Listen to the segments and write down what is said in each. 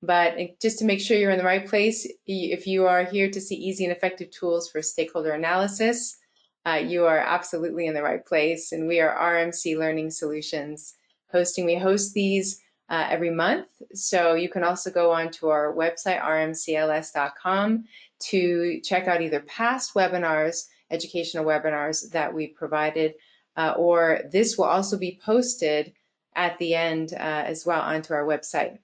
But just to make sure you're in the right place, if you are here to see easy and effective tools for stakeholder analysis, you are absolutely in the right place. And we are RMC Learning Solutions hosting. We host these every month. So you can also go on to our website, rmcls.com, to check out either past webinars, educational webinars that we provided, or this will also be posted at the end as well onto our website.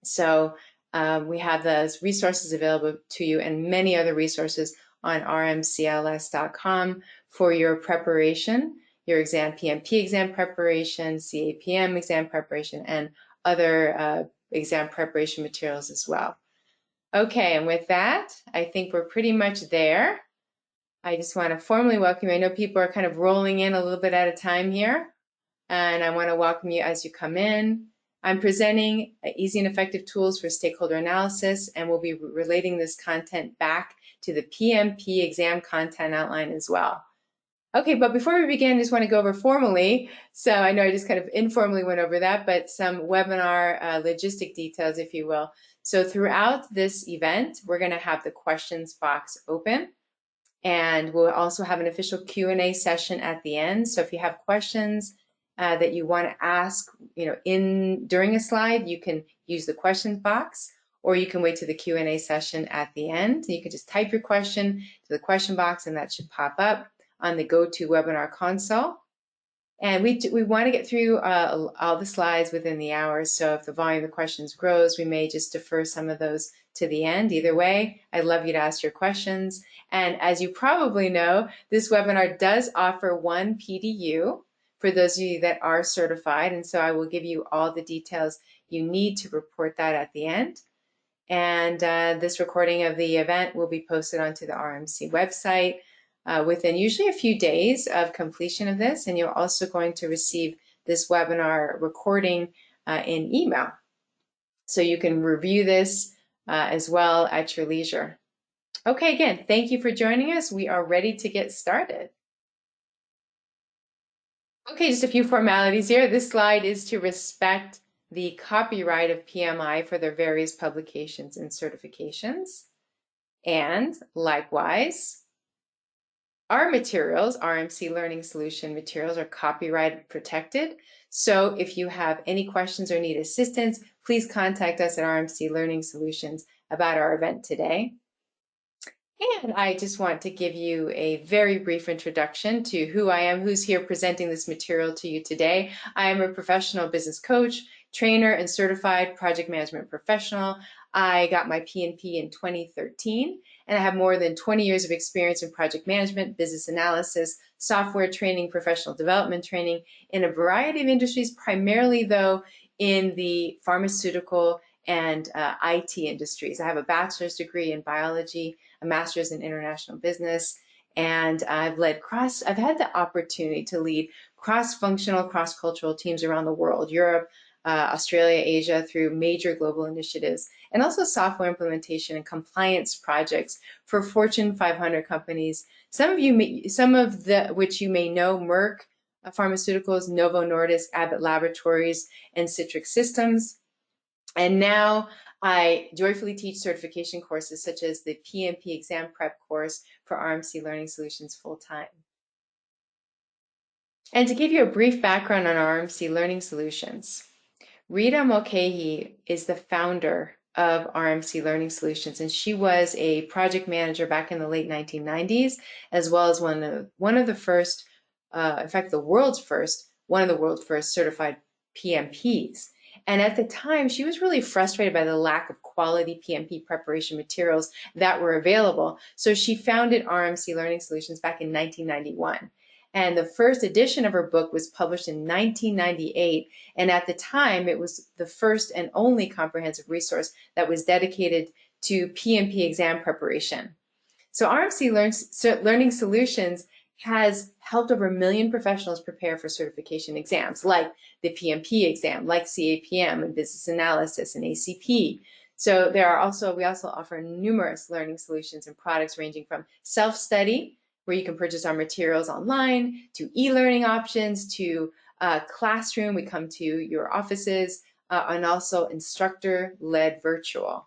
So we have those resources available to you and many other resources on rmcls.com for your preparation, your exam, PMP exam preparation, CAPM exam preparation, and other exam preparation materials as well. Okay, and with that, I think we're pretty much there. I just want to formally welcome you. I know people are kind of rolling in a little bit at a time here, and I want to welcome you as you come in. I'm presenting easy and effective tools for stakeholder analysis, and we'll be relating this content back to the PMP exam content outline as well. Okay, but before we begin, I just want to go over formally, so I know I just kind of informally went over that, but some webinar logistic details, if you will. So throughout this event, we're going to have the questions box open, and we'll also have an official Q&A session at the end. So if you have questions that you want to ask, during a slide, you can use the questions box, or you can wait to the Q&A session at the end. You can just type your question to the question box, and that should pop up on the GoToWebinar console. And we want to get through all the slides within the hour. So if the volume of the questions grows, we may just defer some of those to the end. Either way, I'd love you to ask your questions. And as you probably know, this webinar does offer one PDU for those of you that are certified. And so I will give you all the details you need to report that at the end. And this recording of the event will be posted onto the RMC website within usually a few days of completion of this. And you're also going to receive this webinar recording in email. So you can review this as well at your leisure. Okay, again, thank you for joining us. We are ready to get started. Okay, just a few formalities here. This slide is to respect the copyright of PMI for their various publications and certifications. And likewise, our materials, RMC Learning Solution materials, are copyright protected. So if you have any questions or need assistance, please contact us at RMC Learning Solutions about our event today. And I just want to give you a very brief introduction to who I am, who's here presenting this material to you today. I am a professional business coach, trainer, and certified project management professional. I got my PNP in 2013, and I have more than 20 years of experience in project management, business analysis, software training, professional development training in a variety of industries, primarily though in the pharmaceutical and IT industries. I have a bachelor's degree in biology, a master's in international business, and I've had the opportunity to lead cross-functional, cross-cultural teams around the world, Europe, Australia, Asia, through major global initiatives, and also software implementation and compliance projects for Fortune 500 companies. Some of which you may know: Merck Pharmaceuticals, Novo Nordisk, Abbott Laboratories, and Citrix Systems. And now I joyfully teach certification courses such as the PMP exam prep course for RMC Learning Solutions full-time. And to give you a brief background on RMC Learning Solutions, Rita Mulcahy is the founder of RMC Learning Solutions, and she was a project manager back in the late 1990s, as well as one of the first, in fact, one of the world's first certified PMPs. And at the time, she was really frustrated by the lack of quality PMP preparation materials that were available. So she founded RMC Learning Solutions back in 1991. And the first edition of her book was published in 1998. And at the time, it was the first and only comprehensive resource that was dedicated to PMP exam preparation. So RMC Learning Solutions has helped over 1 million professionals prepare for certification exams, like the PMP exam, like CAPM and business analysis and ACP. So we also offer numerous learning solutions and products ranging from self-study, where you can purchase our materials online, to e-learning options, to classroom. We come to your offices and also instructor-led virtual.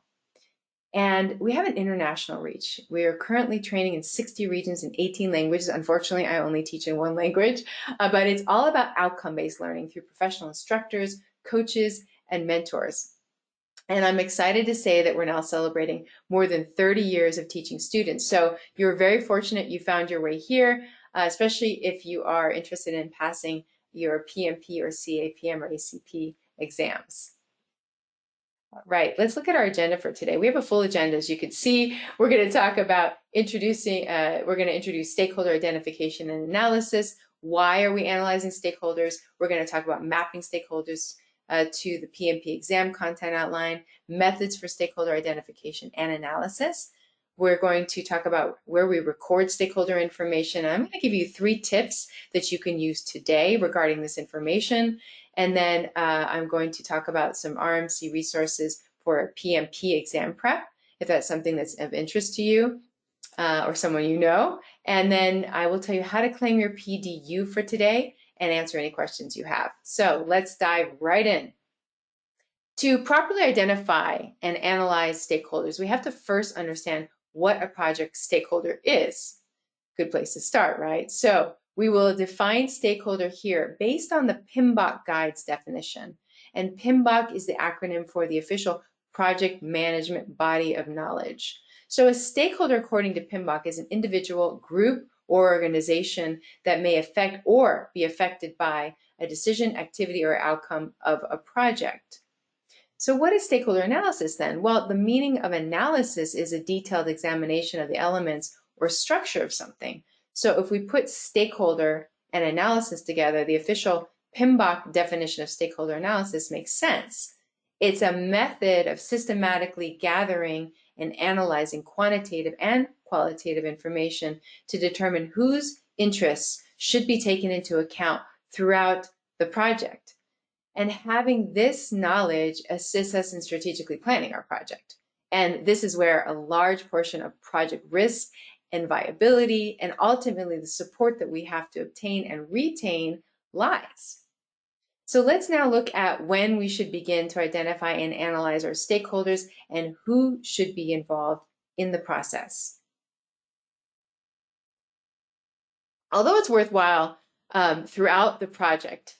And we have an international reach. We are currently training in 60 regions in 18 languages. Unfortunately, I only teach in one language, but it's all about outcome-based learning through professional instructors, coaches, and mentors. And I'm excited to say that we're now celebrating more than 30 years of teaching students. So you're very fortunate you found your way here, especially if you are interested in passing your PMP or CAPM or ACP exams. Right, let's look at our agenda for today. We have a full agenda, as you can see. We're going to talk about we're going to introduce stakeholder identification and analysis. Why are we analyzing stakeholders? We're going to talk about mapping stakeholders to the PMP exam content outline, methods for stakeholder identification and analysis. We're going to talk about where we record stakeholder information. I'm going to give you 3 tips that you can use today regarding this information. And then I'm going to talk about some RMC resources for PMP exam prep, if that's something that's of interest to you or someone you know. And then I will tell you how to claim your PDU for today and answer any questions you have. So let's dive right in. To properly identify and analyze stakeholders, we have to first understand what a project stakeholder is. Good place to start, right? So we will define stakeholder here based on the PMBOK guide's definition. And PMBOK is the acronym for the official project management body of knowledge. So a stakeholder, according to PMBOK, is an individual, group, or organization that may affect or be affected by a decision, activity, or outcome of a project. So what is stakeholder analysis then? Well, the meaning of analysis is a detailed examination of the elements or structure of something. So if we put stakeholder and analysis together, the official PMBOK definition of stakeholder analysis makes sense. It's a method of systematically gathering and analyzing quantitative and qualitative information to determine whose interests should be taken into account throughout the project. And having this knowledge assists us in strategically planning our project. And this is where a large portion of project risk and viability and ultimately the support that we have to obtain and retain lies. So let's now look at when we should begin to identify and analyze our stakeholders and who should be involved in the process. Although it's worthwhile throughout the project,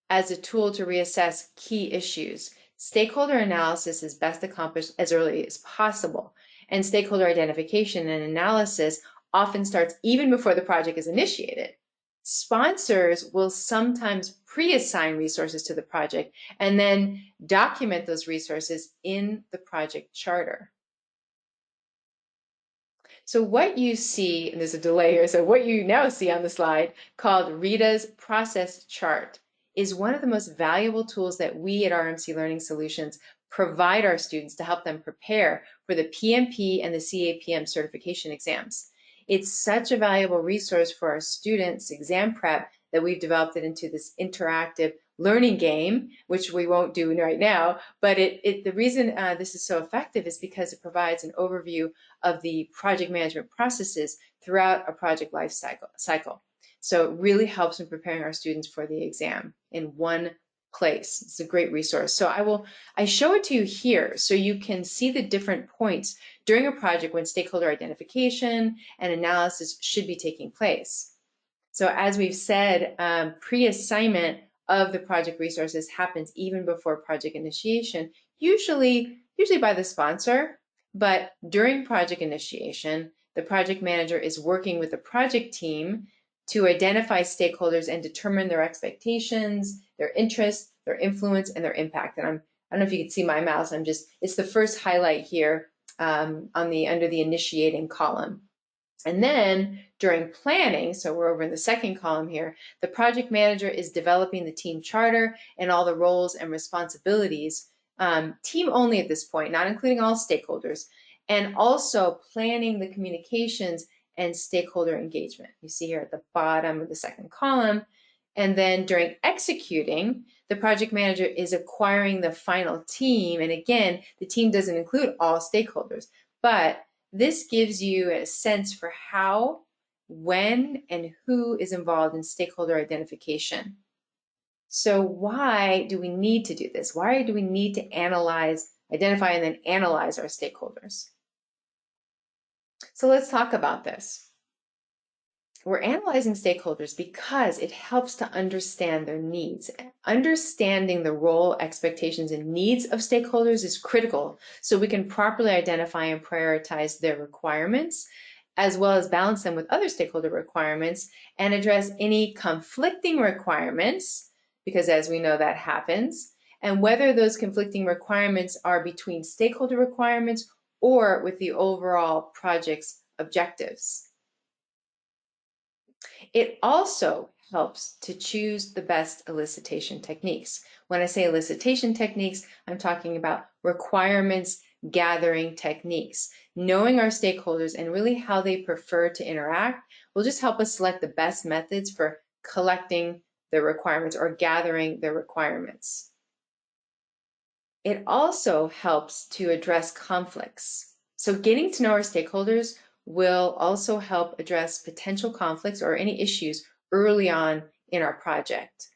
as a tool to reassess key issues, stakeholder analysis is best accomplished as early as possible, and stakeholder identification and analysis often starts even before the project is initiated. Sponsors will sometimes pre-assign resources to the project and then document those resources in the project charter. So what you see, and there's a delay here, so what you now see on the slide called Rita's process chart is one of the most valuable tools that we at RMC Learning Solutions provide our students to help them prepare for the PMP and the CAPM certification exams. It's such a valuable resource for our students' exam prep that we've developed it into this interactive learning game, which we won't do right now, but the reason this is so effective is because it provides an overview of the project management processes throughout a project life cycle. So it really helps in preparing our students for the exam in one place. It's a great resource. So I show it to you here so you can see the different points during a project when stakeholder identification and analysis should be taking place. So as we've said, pre-assignment of the project resources happens even before project initiation, usually by the sponsor, but during project initiation, the project manager is working with the project team to identify stakeholders and determine their expectations, their interests, their influence, and their impact. And I don't know if you can see my mouse, it's the first highlight here under the initiating column. And then during planning, so we're over in the second column here, the project manager is developing the team charter and all the roles and responsibilities, team only at this point, not including all stakeholders, and also planning the communications and stakeholder engagement. You see here at the bottom of the second column. And then during executing, the project manager is acquiring the final team. And again, the team doesn't include all stakeholders, but this gives you a sense for how, when, and who is involved in stakeholder identification. So why do we need to do this? Why do we need to identify and then analyze our stakeholders? So let's talk about this. We're analyzing stakeholders because it helps to understand their needs. Understanding the role, expectations, and needs of stakeholders is critical so we can properly identify and prioritize their requirements, as well as balance them with other stakeholder requirements and address any conflicting requirements, because as we know, that happens, and whether those conflicting requirements are between stakeholder requirements or with the overall project's objectives. It also helps to choose the best elicitation techniques. When I say elicitation techniques, I'm talking about requirements gathering techniques. Knowing our stakeholders and really how they prefer to interact will just help us select the best methods for collecting the requirements or gathering the requirements. It also helps to address conflicts. So getting to know our stakeholders will also help address potential conflicts or any issues early on in our project.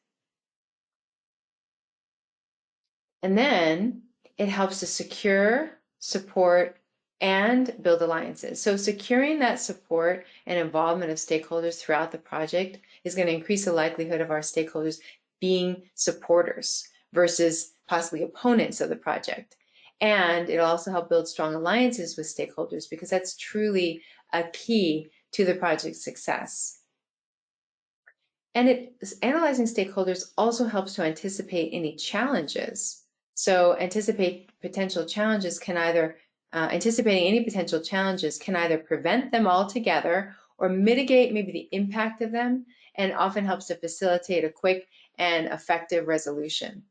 And then it helps to secure, support, and build alliances. So securing that support and involvement of stakeholders throughout the project is going to increase the likelihood of our stakeholders being supporters versus possibly opponents of the project. And it'll also help build strong alliances with stakeholders because that's truly a key to the project's success. And analyzing stakeholders also helps to anticipate any challenges. So anticipating any potential challenges can either prevent them altogether or mitigate maybe the impact of them, and often helps to facilitate a quick and effective resolution.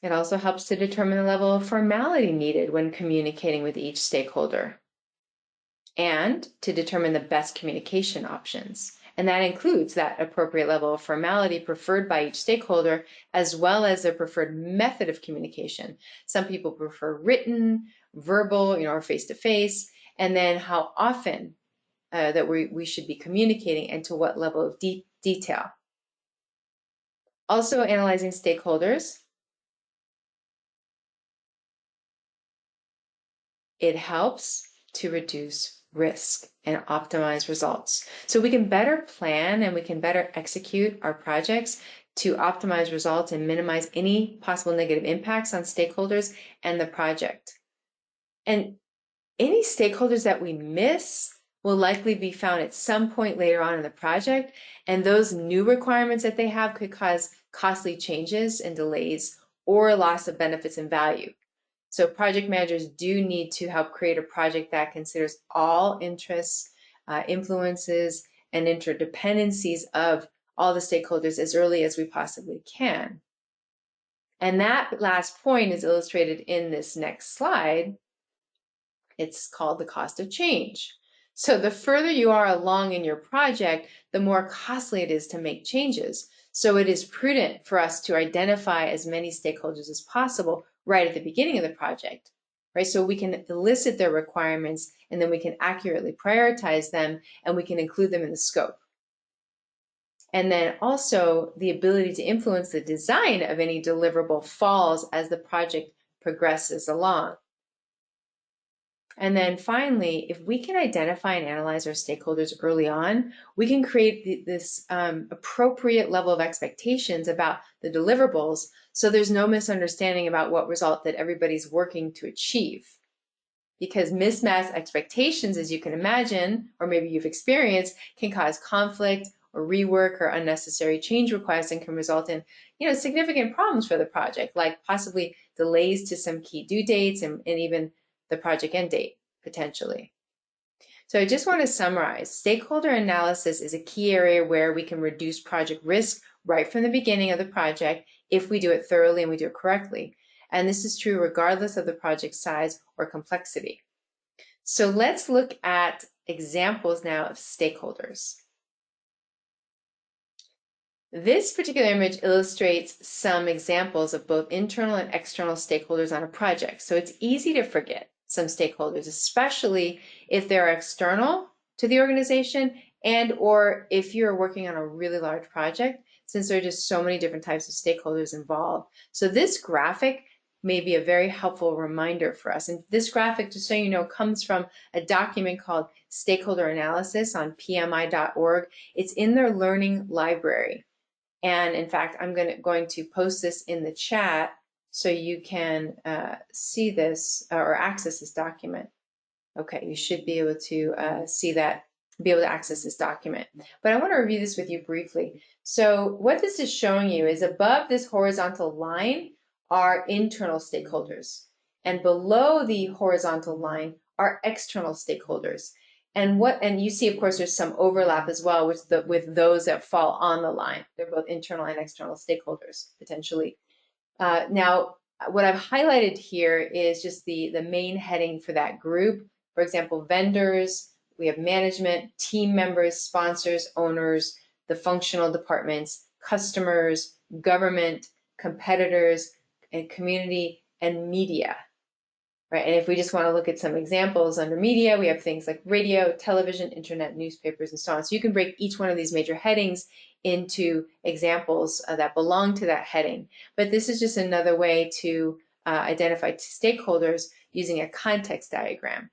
It also helps to determine the level of formality needed when communicating with each stakeholder, and to determine the best communication options. And that includes that appropriate level of formality preferred by each stakeholder, as well as their preferred method of communication. Some people prefer written, verbal, or face-to-face, and then how often that we should be communicating and to what level of detail. Also, analyzing stakeholders, it helps to reduce risk and optimize results. So we can better plan and we can better execute our projects to optimize results and minimize any possible negative impacts on stakeholders and the project. And any stakeholders that we miss will likely be found at some point later on in the project, and those new requirements that they have could cause costly changes and delays or loss of benefits and value. So project managers do need to help create a project that considers all interests, influences, and interdependencies of all the stakeholders as early as we possibly can. And that last point is illustrated in this next slide. It's called the cost of change. So the further you are along in your project, the more costly it is to make changes. So it is prudent for us to identify as many stakeholders as possible right at the beginning of the project, right? So we can elicit their requirements and then we can accurately prioritize them and we can include them in the scope. And then also the ability to influence the design of any deliverable falls as the project progresses along. And then finally, if we can identify and analyze our stakeholders early on, we can create this appropriate level of expectations about the deliverables so there's no misunderstanding about what result that everybody's working to achieve. Because mismatched expectations, as you can imagine, or maybe you've experienced, can cause conflict or rework or unnecessary change requests and can result in significant problems for the project, like possibly delays to some key due dates and even the project end date, potentially. So I just want to summarize. Stakeholder analysis is a key area where we can reduce project risk right from the beginning of the project if we do it thoroughly and we do it correctly. And this is true regardless of the project size or complexity. So let's look at examples now of stakeholders. This particular image illustrates some examples of both internal and external stakeholders on a project. So it's easy to forget some stakeholders, especially if they're external to the organization And or if you're working on a really large project, since there are just so many different types of stakeholders involved. So this graphic may be a very helpful reminder for us. And this graphic, just so you know, comes from a document called Stakeholder Analysis on PMI.org. It's in their learning library. And in fact, I'm going to post this in the chat so you can see this or access this document. Okay, you should be able to see that, be able to access this document. But I want to review this with you briefly. So what this is showing you is above this horizontal line are internal stakeholders. And below the horizontal line are external stakeholders. And you see, of course, there's some overlap as well with those that fall on the line. They're both internal and external stakeholders, potentially. Now, what I've highlighted here is just the main heading for that group. For example, vendors, we have management, team members, sponsors, owners, the functional departments, customers, government, competitors, and community, and media. Right? And if we just want to look at some examples under media, we have things like radio, television, internet, newspapers, and so on. So you can break each one of these major headings into examples that belong to that heading. But this is just another way to identify stakeholders using a context diagram.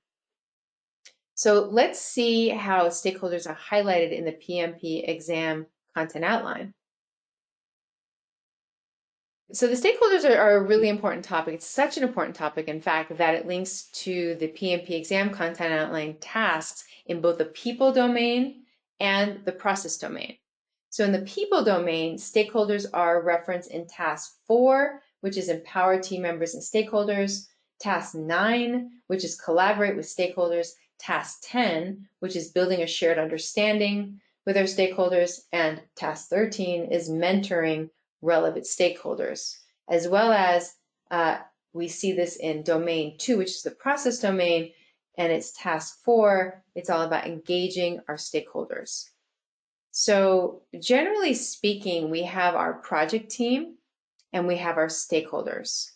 So let's see how stakeholders are highlighted in the PMP exam content outline. So the stakeholders are a really important topic. It's such an important topic, in fact, that it links to the PMP exam content outline tasks in both the people domain and the process domain. So in the people domain, stakeholders are referenced in task 4, which is empower team members and stakeholders, task 9, which is collaborate with stakeholders, task 10, which is building a shared understanding with our stakeholders, and task 13 is mentoring relevant stakeholders, as well as we see this in domain 2, which is the process domain, and it's task 4. It's all about engaging our stakeholders. So generally speaking, we have our project team and we have our stakeholders.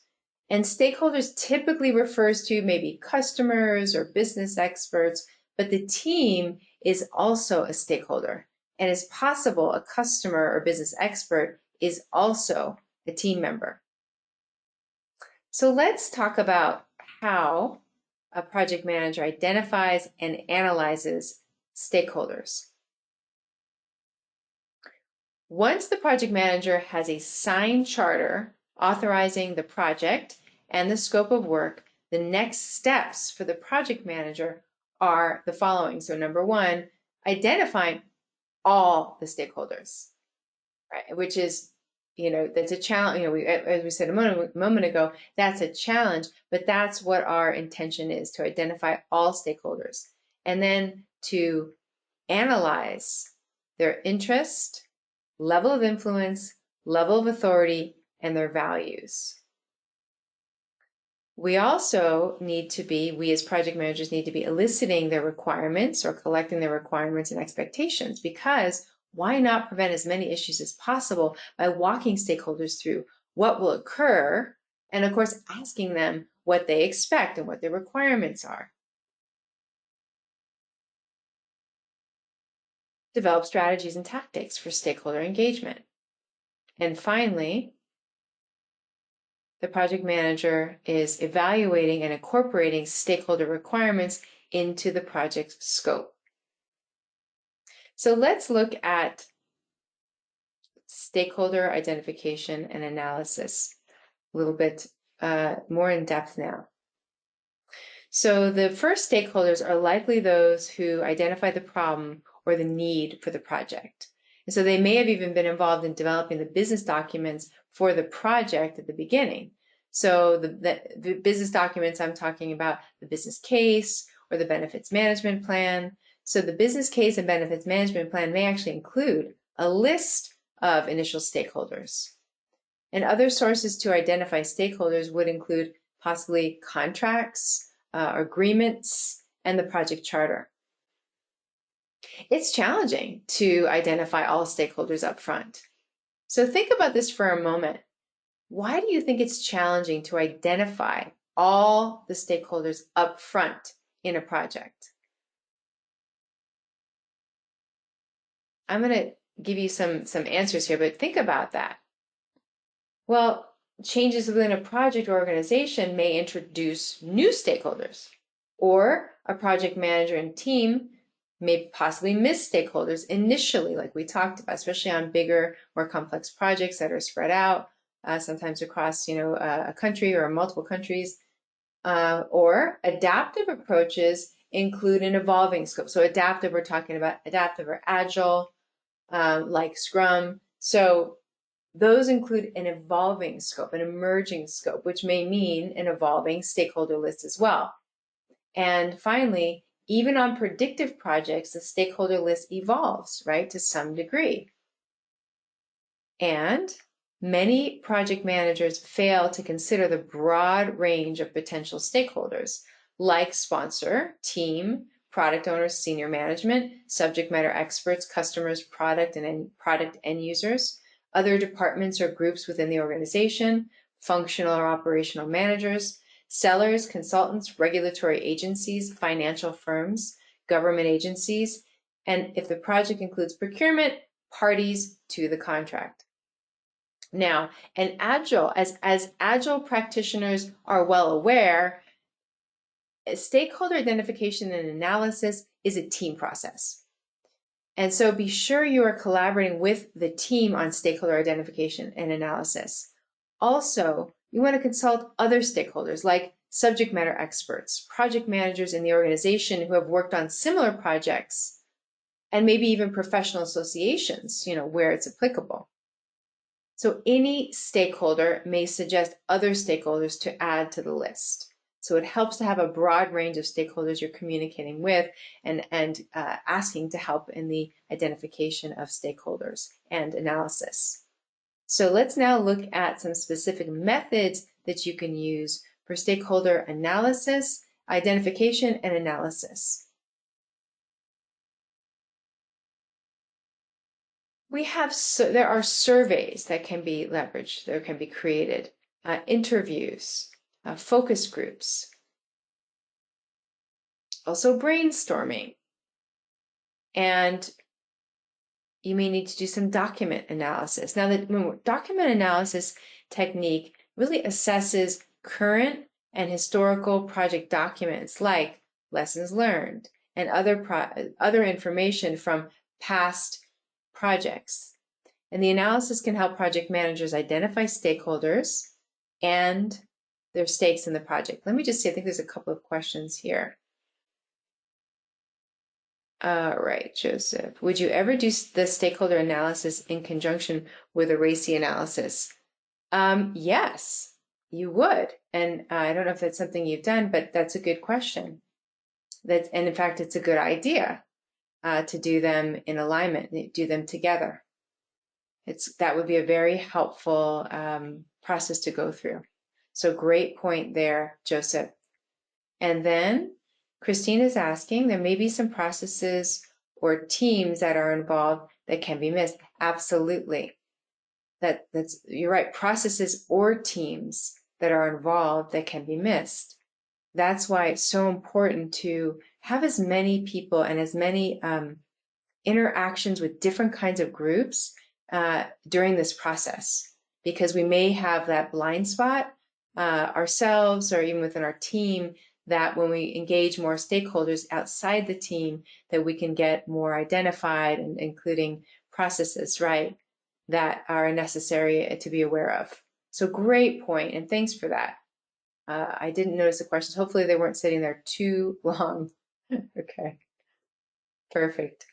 And stakeholders typically refers to maybe customers or business experts, but the team is also a stakeholder. And it's possible a customer or business expert is also a team member. So let's talk about how a project manager identifies and analyzes stakeholders. Once the project manager has a signed charter authorizing the project and the scope of work, the next steps for the project manager are the following. So number 1, identifying all the stakeholders, right? Which is, that's a challenge. As we said a moment ago, that's a challenge, but that's what our intention is, to identify all stakeholders and then to analyze their interest, level of influence, level of authority, and their values. We also need to be, we as project managers need to be eliciting their requirements or collecting their requirements and expectations, because why not prevent as many issues as possible by walking stakeholders through what will occur and, of course, asking them what they expect and what their requirements are. Develop strategies and tactics for stakeholder engagement. And finally, the project manager is evaluating and incorporating stakeholder requirements into the project scope. So let's look at stakeholder identification and analysis a little bit more in depth now. So the first stakeholders are likely those who identify the problem or the need for the project. And so they may have even been involved in developing the business documents for the project at the beginning. So the business documents, I'm talking about the business case or the benefits management plan. So the business case and benefits management plan may actually include a list of initial stakeholders. And other sources to identify stakeholders would include possibly contracts, agreements, and the project charter. It's challenging to identify all stakeholders up front. So think about this for a moment. Why do you think it's challenging to identify all the stakeholders up front in a project? I'm going to give you some answers here, but think about that. Well, changes within a project or organization may introduce new stakeholders, or a project manager and team may possibly miss stakeholders initially, like we talked about, especially on bigger, more complex projects that are spread out, sometimes across, a country or multiple countries. Or adaptive approaches include an evolving scope. So adaptive, we're talking about adaptive or agile, like Scrum. So those include an evolving scope, an emerging scope, which may mean an evolving stakeholder list as well. And finally, even on predictive projects, the stakeholder list evolves, right, to some degree. And many project managers fail to consider the broad range of potential stakeholders, like sponsor, team, product owners, senior management, subject matter experts, customers, product end users, other departments or groups within the organization, functional or operational managers, sellers, consultants, regulatory agencies, financial firms, government agencies, and if the project includes procurement, parties to the contract. Now, as agile practitioners are well aware, stakeholder identification and analysis is a team process. And so be sure you are collaborating with the team on stakeholder identification and analysis. Also, you want to consult other stakeholders like subject matter experts, project managers in the organization who have worked on similar projects, and maybe even professional associations, where it's applicable. So any stakeholder may suggest other stakeholders to add to the list. So it helps to have a broad range of stakeholders you're communicating with and asking to help in the identification of stakeholders and analysis. So let's now look at some specific methods that you can use for stakeholder analysis, identification, and analysis. There are surveys that can be leveraged, that can be created, interviews, focus groups, also brainstorming. And you may need to do some document analysis. Now, the document analysis technique really assesses current and historical project documents like lessons learned and other information from past projects. And the analysis can help project managers identify stakeholders and their stakes in the project. Let me just see, I think there's a couple of questions here. All right, Joseph. Would you ever do the stakeholder analysis in conjunction with a RACI analysis? Yes, you would. And I don't know if that's something you've done, but that's a good question. And in fact, it's a good idea to do them in alignment, do them together. That would be a very helpful process to go through. So great point there, Joseph. And then Christine is asking, there may be some processes or teams that are involved that can be missed. Absolutely. You're right, processes or teams that are involved that can be missed. That's why it's so important to have as many people and as many interactions with different kinds of groups during this process, because we may have that blind spot ourselves or even within our team, that when we engage more stakeholders outside the team, that we can get more identified, and including processes, right, that are necessary to be aware of. So great point, and thanks for that. I didn't notice the questions. Hopefully they weren't sitting there too long. Okay, perfect.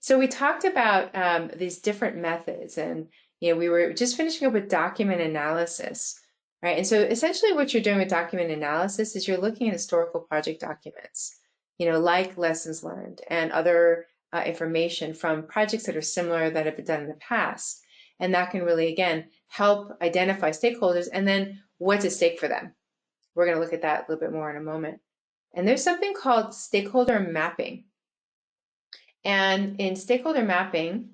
So we talked about these different methods, and we were just finishing up with document analysis, right? And so essentially what you're doing with document analysis is you're looking at historical project documents, like lessons learned and other information from projects that are similar that have been done in the past. And that can really, again, help identify stakeholders and then what's at stake for them. We're going to look at that a little bit more in a moment. And there's something called stakeholder mapping. And in stakeholder mapping,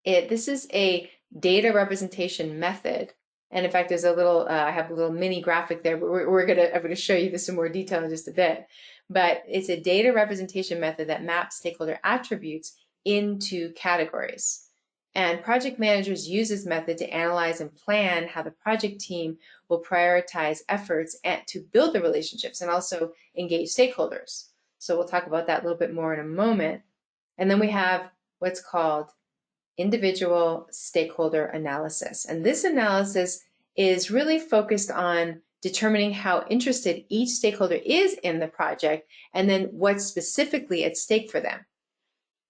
this is a data representation method. And in fact, there's I have a little mini graphic there, but I'm gonna show you this in more detail in just a bit. But it's a data representation method that maps stakeholder attributes into categories. And project managers use this method to analyze and plan how the project team will prioritize efforts and to build the relationships and also engage stakeholders. So we'll talk about that a little bit more in a moment. And then we have what's called individual stakeholder analysis. And this analysis is really focused on determining how interested each stakeholder is in the project and then what's specifically at stake for them.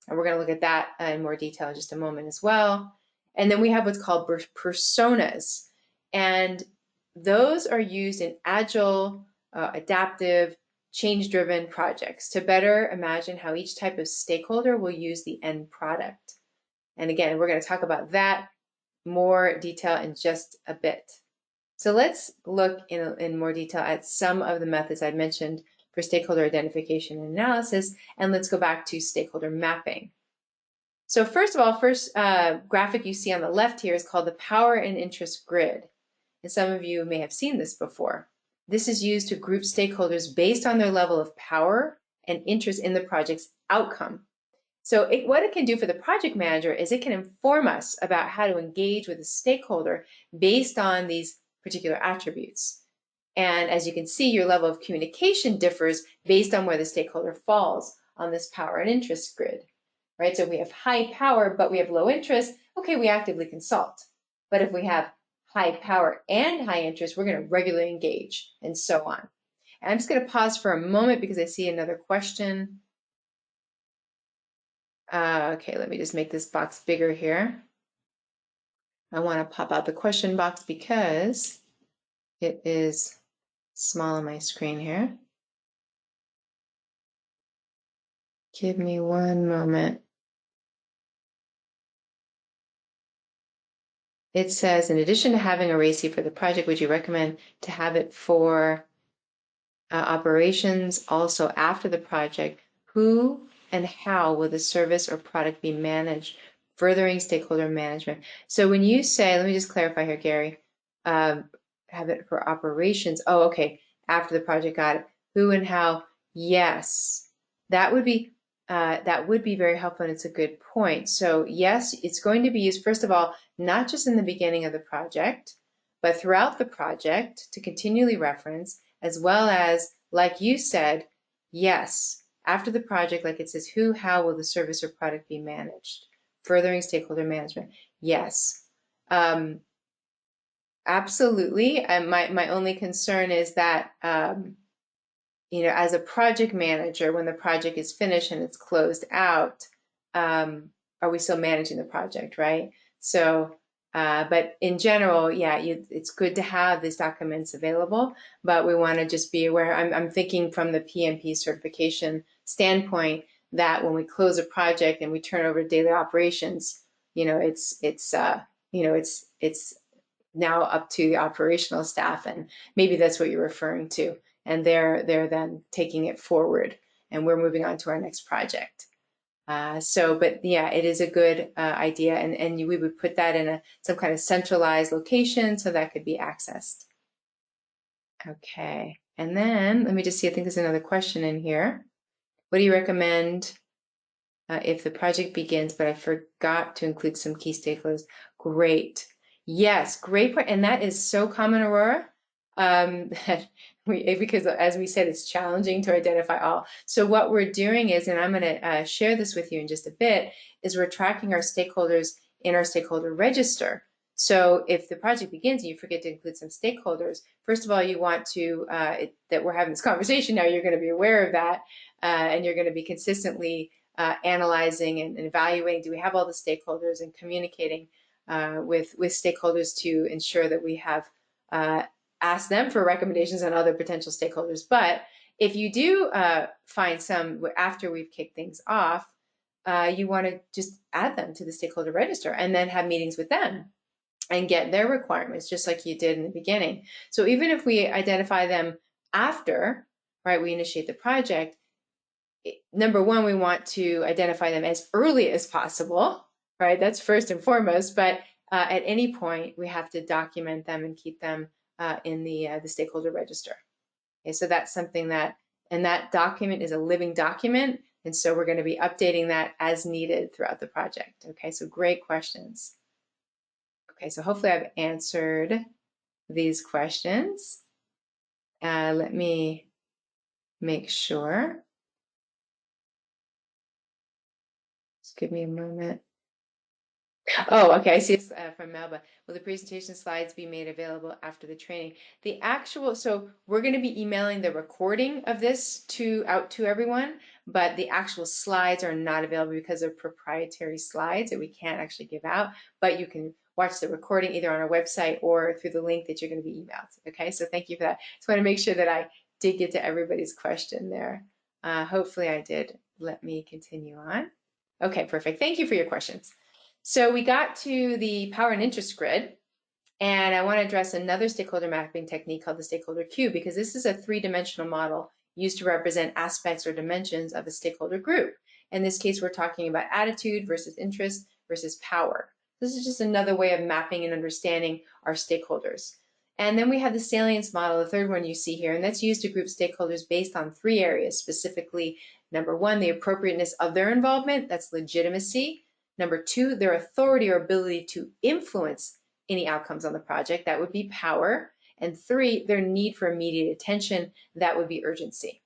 And we're going to look at that in more detail in just a moment as well. And then we have what's called personas. And those are used in agile, adaptive, change-driven projects to better imagine how each type of stakeholder will use the end product. And again, we're going to talk about that more detail in just a bit. So let's look in more detail at some of the methods I mentioned for stakeholder identification and analysis, and let's go back to stakeholder mapping. So first of all, first graphic you see on the left here is called the power and interest grid. And some of you may have seen this before. This is used to group stakeholders based on their level of power and interest in the project's outcome. So what it can do for the project manager is it can inform us about how to engage with a stakeholder based on these particular attributes. And as you can see, your level of communication differs based on where the stakeholder falls on this power and interest grid, right? So if we have high power, but we have low interest, okay, we actively consult. But if we have high power and high interest, we're going to regularly engage and so on. And I'm just going to pause for a moment because I see another question. Okay, let me just make this box bigger here. I want to pop out the question box because it is small on my screen here. Give me one moment. It says, in addition to having a foresee for the project, would you recommend to have it for operations also after the project? Who and how will the service or product be managed, furthering stakeholder management? So when you say, let me just clarify here, Gary, have it for operations. Oh, okay, after the project, got it. Who and how? Yes, that would be very helpful, and it's a good point. So yes, it's going to be used, first of all, not just in the beginning of the project, but throughout the project to continually reference, as well as, like you said, yes, after the project, like it says, who, how will the service or product be managed? Furthering stakeholder management. Yes, absolutely. My only concern is that, as a project manager, when the project is finished and it's closed out, are we still managing the project, right? So, but in general, yeah, it's good to have these documents available, but we want to just be aware. I'm thinking from the PMP certification standpoint that when we close a project and we turn over daily operations, it's now up to the operational staff, and maybe that's what you're referring to. And they're then taking it forward, and we're moving on to our next project. But yeah, it is a good idea, and we would put that in some kind of centralized location so that could be accessed. Okay, and then let me just see, I think there's another question in here. What do you recommend if the project begins, but I forgot to include some key stakeholders? Great. Yes, great point. And that is so common, Aurora, because as we said, it's challenging to identify all. So what we're doing is, and I'm going to share this with you in just a bit, is we're tracking our stakeholders in our stakeholder register. So if the project begins and you forget to include some stakeholders, first of all, you want to, that we're having this conversation now, you're going to be aware of that, and you're going to be consistently analyzing and evaluating, do we have all the stakeholders, and communicating with stakeholders to ensure that we have asked them for recommendations on other potential stakeholders. But if you do find some after we've kicked things off, you want to just add them to the stakeholder register and then have meetings with them and get their requirements, just like you did in the beginning. So even if we identify them after, right, we initiate the project, number one, we want to identify them as early as possible, right? That's first and foremost, but at any point, we have to document them and keep them in the stakeholder register. Okay, so that's something that, and that document is a living document And so we're going to be updating that as needed throughout the project. Okay, so great questions. Okay, so hopefully I've answered these questions. Let me make sure. Just give me a moment. Oh, okay, I see it's from Melba. Will the presentation slides be made available after the training? So we're going to be emailing the recording of this out to everyone, but the actual slides are not available because they're proprietary slides that we can't actually give out, but you can watch the recording either on our website or through the link that you're going to be emailed. Okay, so thank you for that. Just want to make sure that I did get to everybody's question there. Hopefully I did. Let me continue on. Okay, perfect. Thank you for your questions. So we got to the power and interest grid, and I want to address another stakeholder mapping technique called the stakeholder cube, because this is a three-dimensional model used to represent aspects or dimensions of a stakeholder group. In this case, we're talking about attitude versus interest versus power. This is just another way of mapping and understanding our stakeholders. And then we have the salience model, the third one you see here, and that's used to group stakeholders based on three areas, specifically, number one, the appropriateness of their involvement, that's legitimacy. Number two, their authority or ability to influence any outcomes on the project, that would be power. And three, their need for immediate attention, that would be urgency.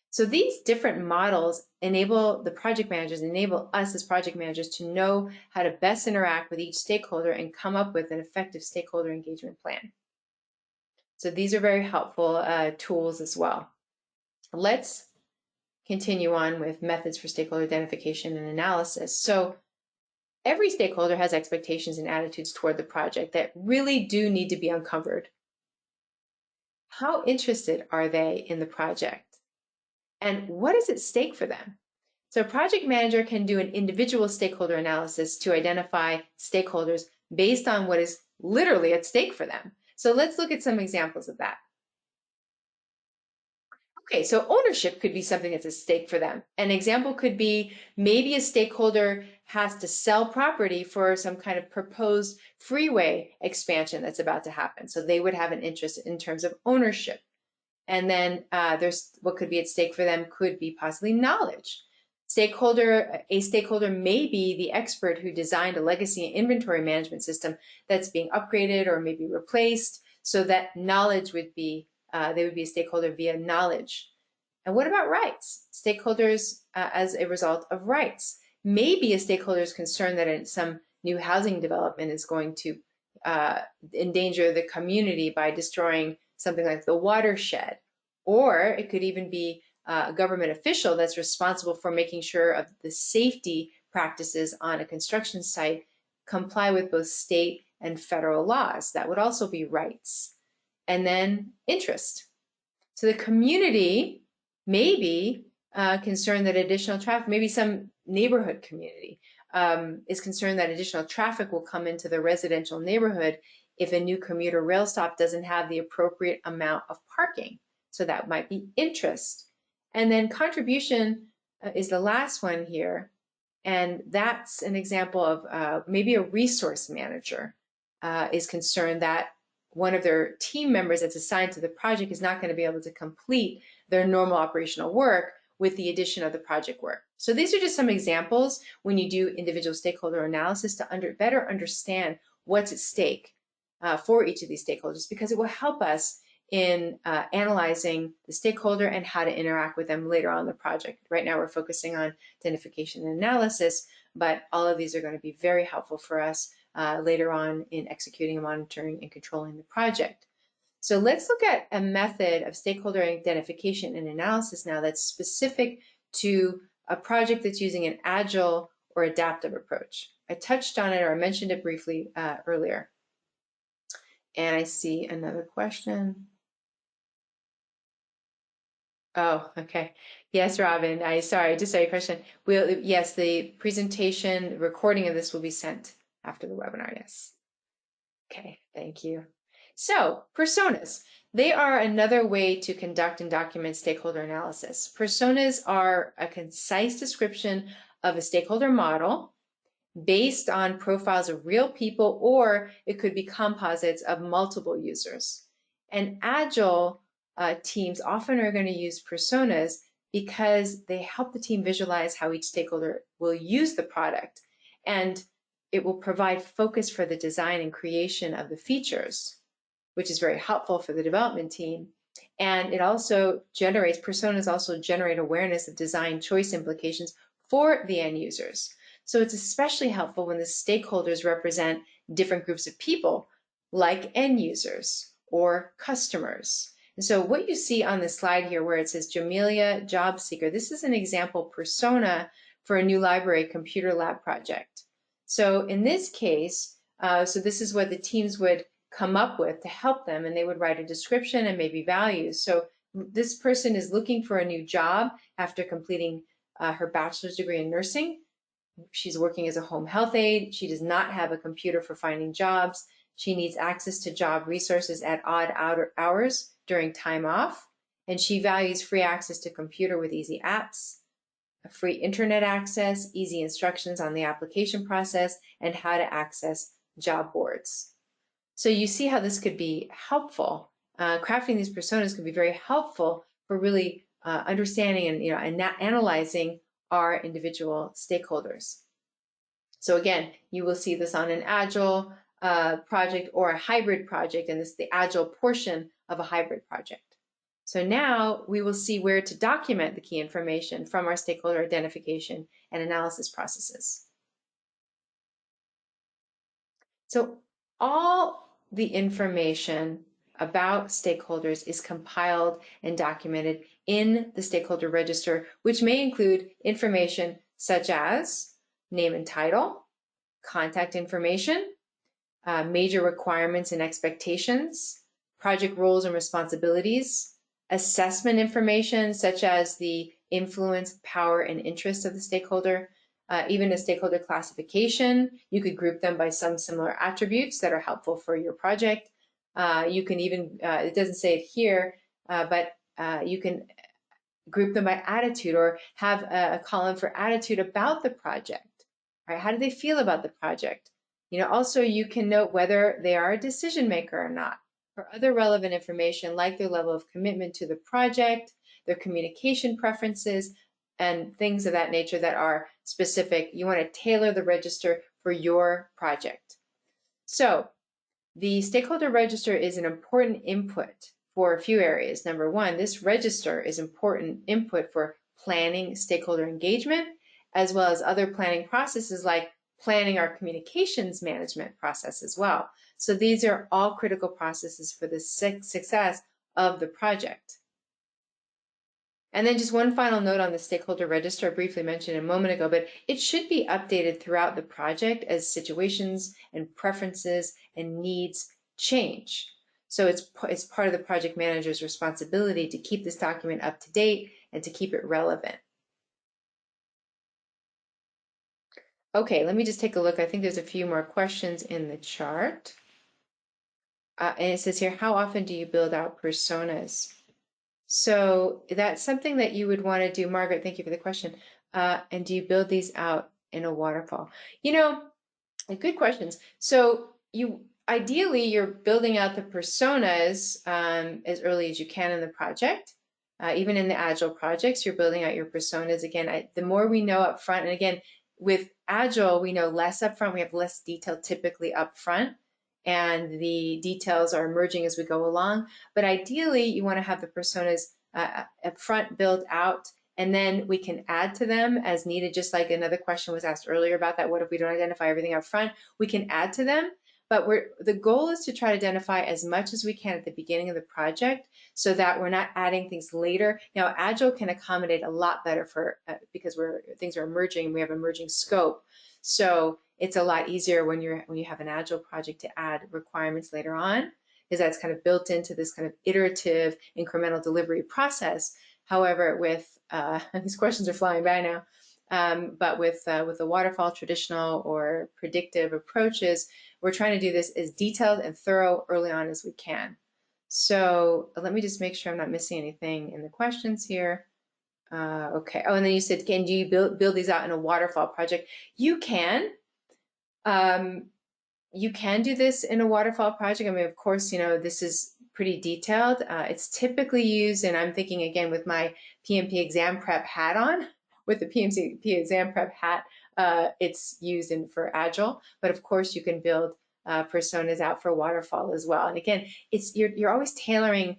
So these different models enable the project managers, enable us as project managers to know how to best interact with each stakeholder and come up with an effective stakeholder engagement plan. So these are very helpful tools as well. Let's continue on with methods for stakeholder identification and analysis. So every stakeholder has expectations and attitudes toward the project that really do need to be uncovered. How interested are they in the project? And what is at stake for them? So a project manager can do an individual stakeholder analysis to identify stakeholders based on what is literally at stake for them. So let's look at some examples of that. Okay, so ownership could be something that's at stake for them. An example could be maybe a stakeholder has to sell property for some kind of proposed freeway expansion that's about to happen. So they would have an interest in terms of ownership. And then there's what could be at stake for them could be possibly knowledge. A stakeholder may be the expert who designed a legacy inventory management system that's being upgraded or maybe replaced, so that knowledge would be they would be a stakeholder via knowledge. And what about rights? Stakeholders as a result of rights. Maybe a stakeholder is concerned that some new housing development is going to endanger the community by destroying something like the watershed. Or it could even be a government official that's responsible for making sure of the safety practices on a construction site comply with both state and federal laws. That would also be rights. And then interest. So the community may be concerned that additional traffic, maybe some neighborhood community is concerned that additional traffic will come into the residential neighborhood if a new commuter rail stop doesn't have the appropriate amount of parking. So that might be interest. And then contribution is the last one here. And that's an example of maybe a resource manager is concerned that one of their team members that's assigned to the project is not going to be able to complete their normal operational work with the addition of the project work. So these are just some examples when you do individual stakeholder analysis to better understand what's at stake for each of these stakeholders, because it will help us in analyzing the stakeholder and how to interact with them later on in the project. Right now we're focusing on identification and analysis, but all of these are going to be very helpful for us later on in executing, monitoring, and controlling the project. So let's look at a method of stakeholder identification and analysis now that's specific to a project that's using an agile or adaptive approach. I touched on it, or I mentioned it briefly earlier. And I see another question. Oh, okay. Yes, Robin, I just saw your question. Yes, the presentation recording of this will be sent after the webinar, yes. Okay, thank you. So, personas. They are another way to conduct and document stakeholder analysis. Personas are a concise description of a stakeholder model based on profiles of real people, or it could be composites of multiple users. And agile teams often are going to use personas because they help the team visualize how each stakeholder will use the product, and it will provide focus for the design and creation of the features, which is very helpful for the development team. And it also generates, personas also generate awareness of design choice implications for the end users. So it's especially helpful when the stakeholders represent different groups of people, like end users or customers. And so what you see on the slide here where it says Jamelia Job Seeker, this is an example persona for a new library computer lab project. So in this case, so this is what the teams would come up with to help them, and they would write a description and maybe values. So this person is looking for a new job after completing her bachelor's degree in nursing. She's working as a home health aide. She does not have a computer for finding jobs. She needs access to job resources at odd hours during time off. And she values free access to computer with easy apps, free internet access, easy instructions on the application process, and how to access job boards. So you see how this could be helpful. Crafting these personas could be very helpful for really understanding and analyzing our individual stakeholders. So again, you will see this on an agile project or a hybrid project, and this is the agile portion of a hybrid project. So now we will see where to document the key information from our stakeholder identification and analysis processes. So all the information about stakeholders is compiled and documented in the stakeholder register, which may include information such as name and title, contact information, major requirements and expectations, project roles and responsibilities, assessment information such as the influence, power, and interest of the stakeholder, even a stakeholder classification. You could group them by some similar attributes that are helpful for your project. You can even, it doesn't say it here, but you can group them by attitude or have a column for attitude about the project. Right? How do they feel about the project? Also you can note whether they are a decision maker or not, or other relevant information like their level of commitment to the project, their communication preferences, and things of that nature that are specific. You want to tailor the register for your project. So the stakeholder register is an important input for a few areas. Number one, this register is important input for planning stakeholder engagement, as well as other planning processes like planning our communications management process as well. So these are all critical processes for the success of the project. And then just one final note on the stakeholder register, I briefly mentioned a moment ago, but it should be updated throughout the project as situations and preferences and needs change. So it's part of the project manager's responsibility to keep this document up to date and to keep it relevant. Okay, let me just take a look. I think there's a few more questions in the chart. And it says here, how often do you build out personas? So that's something that you would want to do. Margaret, thank you for the question. And do you build these out in a waterfall? Good questions. So ideally, you're building out the personas as early as you can in the project. Even in the Agile projects, you're building out your personas. Again, the more we know up front, and again, with Agile, we know less up front. We have less detail typically up front, and the details are emerging as we go along. But ideally, you want to have the personas up front built out, and then we can add to them as needed, just like another question was asked earlier about that. What if we don't identify everything up front? We can add to them, but the goal is to try to identify as much as we can at the beginning of the project so that we're not adding things later. Now, Agile can accommodate a lot better because things are emerging, we have emerging scope. So it's a lot easier when you have an Agile project to add requirements later on, because that's kind of built into this kind of iterative incremental delivery process. However, with these questions are flying by now, but with the waterfall, traditional, or predictive approaches, we're trying to do this as detailed and thorough early on as we can. So let me just make sure I'm not missing anything in the questions here. Okay. Oh, and then you said, do you build these out in a waterfall project? You can. You can do this in a waterfall project. I mean, of course, this is pretty detailed. It's typically used, and I'm thinking again with my PMP exam prep hat on, with the PMP exam prep hat, it's used for Agile, but of course you can build personas out for waterfall as well. And again, you're always tailoring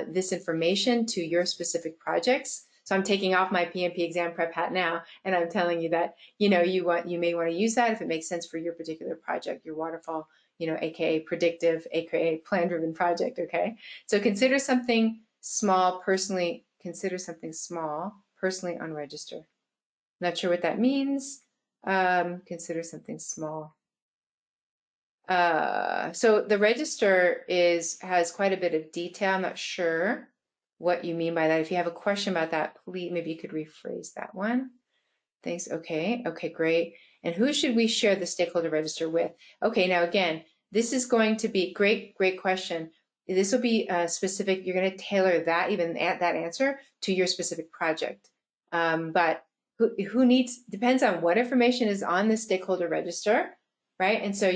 this information to your specific projects. So I'm taking off my PMP exam prep hat now, and I'm telling you that you may want to use that if it makes sense for your particular project, your waterfall, aka predictive, aka plan-driven project. Okay, so consider something small personally. Consider something small personally unregistered. Not sure what that means. Consider something small. So the register has quite a bit of detail. I'm not sure what you mean by that. If you have a question about that, please, maybe you could rephrase that one. Thanks. Okay, great. And who should we share the stakeholder register with? Okay, now again, this is going to be great question. This will be specific. You're going to tailor that, even that answer, to your specific project. But who needs, depends on what information is on the stakeholder register, right? And so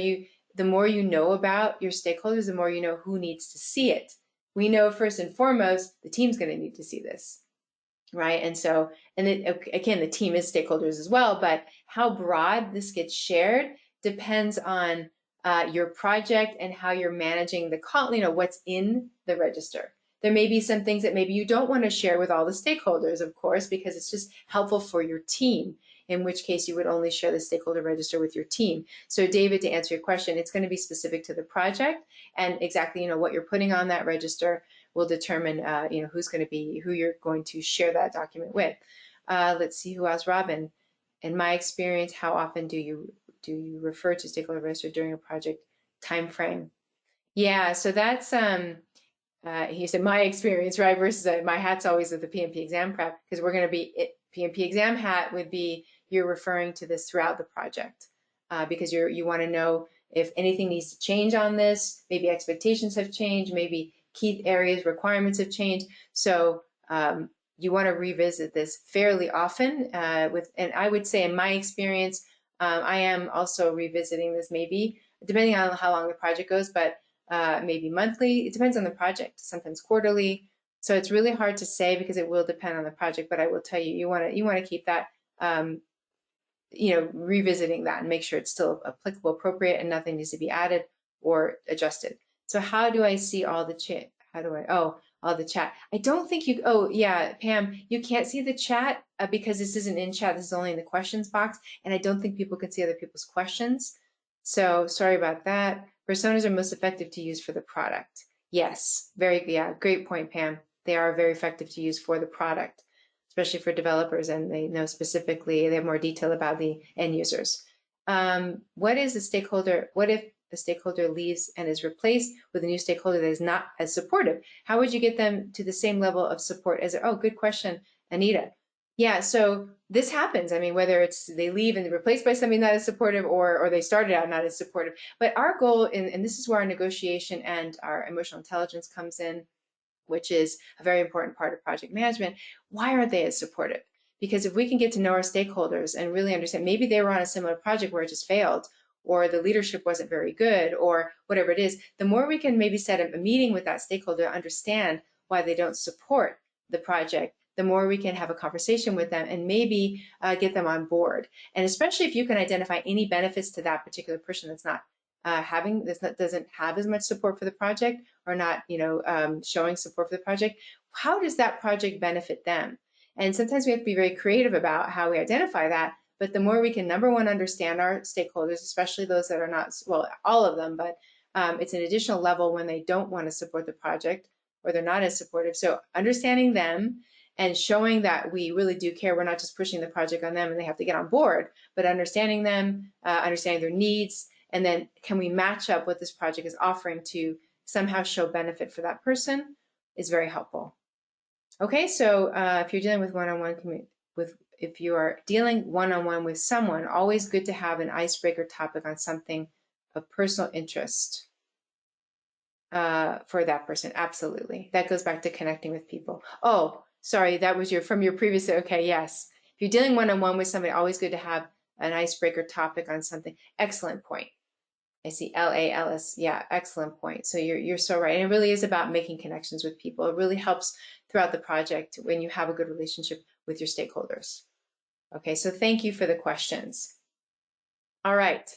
the more you know about your stakeholders, the more you know who needs to see it. We know first and foremost, the team's going to need to see this, right? And so, again, the team is stakeholders as well, but how broad this gets shared depends on your project and how you're managing the call, what's in the register. There may be some things that maybe you don't want to share with all the stakeholders, of course, because it's just helpful for your team, in which case you would only share the stakeholder register with your team. So David, to answer your question, it's going to be specific to the project, and exactly, what you're putting on that register will determine, who you're going to share that document with. Let's see who else. Robin, in my experience, how often do you refer to stakeholder register during a project time frame? Yeah, so that's he said my experience, right? Versus my hat's always with the PMP exam prep, because we're going to be PMP exam hat would be you're referring to this throughout the project, because you want to know if anything needs to change on this. Maybe expectations have changed. Maybe key areas, requirements have changed. So you want to revisit this fairly often. And I would say in my experience, I am also revisiting this maybe depending on how long the project goes, but maybe monthly. It depends on the project, sometimes quarterly. So it's really hard to say because it will depend on the project, but I will tell you, you want to keep that, revisiting that and make sure it's still applicable, appropriate, and nothing needs to be added or adjusted. So how do I see all the chat? All the chat. I don't think oh yeah, Pam, you can't see the chat because this isn't in chat, this is only in the questions box, and I don't think people can see other people's questions. So sorry about that. Personas are most effective to use for the product. Yes, great point, Pam. They are very effective to use for the product, especially for developers, and they know specifically, they have more detail about the end users. What if the stakeholder leaves and is replaced with a new stakeholder that is not as supportive? How would you get them to the same level of support as, good question, Anita. Yeah, so this happens. I mean, whether it's they leave and they're replaced by somebody not as supportive, or they started out not as supportive. But our goal, and this is where our negotiation and our emotional intelligence comes in, which is a very important part of project management. Why aren't they as supportive? Because if we can get to know our stakeholders and really understand, maybe they were on a similar project where it just failed, or the leadership wasn't very good, or whatever it is, the more we can maybe set up a meeting with that stakeholder to understand why they don't support the project, the more we can have a conversation with them and maybe get them on board. And especially if you can identify any benefits to that particular person that's not doesn't have as much support for the project, or not showing support for the project, how does that project benefit them? And sometimes we have to be very creative about how we identify that. But the more we can, number one, understand our stakeholders, especially those that are not, well, all of them, but it's an additional level when they don't want to support the project or they're not as supportive. So understanding them and showing that we really do care. We're not just pushing the project on them and they have to get on board, but understanding them, understanding their needs, and then can we match up what this project is offering to somehow show benefit for that person is very helpful. Okay, so if you're dealing with if you are dealing one-on-one with someone, always good to have an icebreaker topic on something of personal interest for that person. Absolutely. That goes back to connecting with people. Oh, sorry, that was from your previous, okay, yes. If you're dealing one-on-one with somebody, always good to have an icebreaker topic on something. Excellent point. I see LALS. Yeah, excellent point. So you're so right. And it really is about making connections with people. It really helps throughout the project when you have a good relationship with your stakeholders. Okay, so thank you for the questions. All right.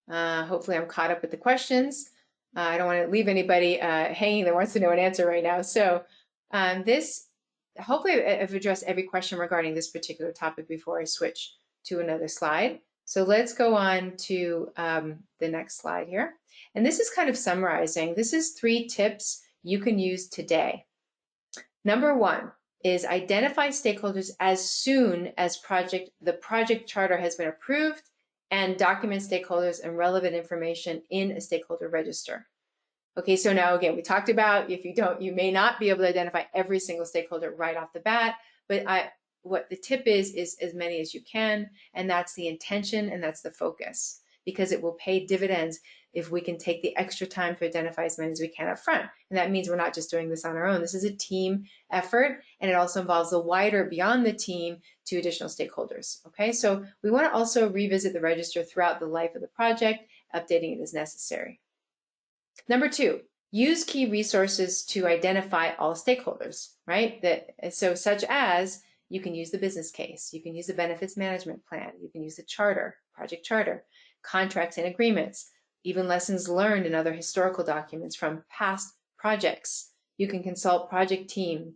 Hopefully I'm caught up with the questions. I don't want to leave anybody hanging that wants to know an answer right now. So hopefully I've addressed every question regarding this particular topic before I switch to another slide. So let's go on to the next slide here. And this is kind of summarizing. This is 3 tips you can use today. Number 1 is identify stakeholders as soon as the project charter has been approved, and document stakeholders and relevant information in a stakeholder register. Okay, so now again, we talked about you may not be able to identify every single stakeholder right off the bat, but what the tip is as many as you can, and that's the intention and that's the focus, because it will pay dividends if we can take the extra time to identify as many as we can up front. And that means we're not just doing this on our own. This is a team effort, and it also involves the wider, beyond the team, to additional stakeholders. Okay, so we want to also revisit the register throughout the life of the project, updating it as necessary. Number 2, use key resources to identify all stakeholders, right? So such as, you can use the business case, you can use the benefits management plan, you can use the charter, project charter, contracts and agreements, even lessons learned in other historical documents from past projects. You can consult project team,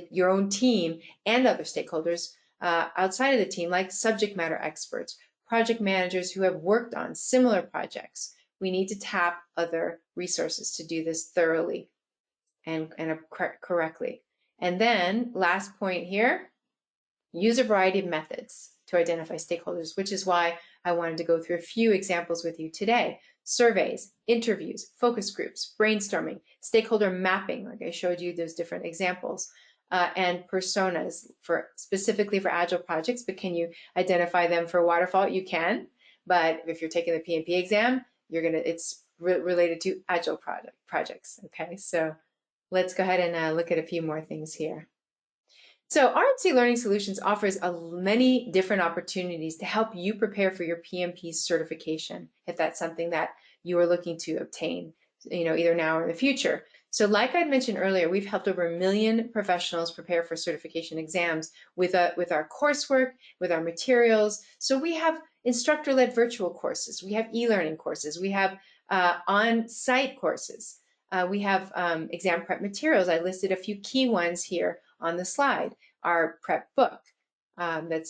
your own team, and other stakeholders outside of the team, like subject matter experts, project managers who have worked on similar projects. We need to tap other resources to do this thoroughly and correctly. And then last point here, use a variety of methods to identify stakeholders, which is why I wanted to go through a few examples with you today. Surveys, interviews, focus groups, brainstorming, stakeholder mapping, like I showed you those different examples, and personas specifically for Agile projects. But can you identify them for Waterfall? You can, but if you're taking the PMP exam, it's related to Agile projects. Okay, so let's go ahead and look at a few more things here. So RMC Learning Solutions offers many different opportunities to help you prepare for your PMP certification, if that's something that you are looking to obtain, either now or in the future. So like I mentioned earlier, we've helped over 1 million professionals prepare for certification exams with our coursework, with our materials. So we have instructor-led virtual courses, we have e-learning courses, we have on-site courses, we have exam prep materials. I listed a few key ones here on the slide. Our prep book it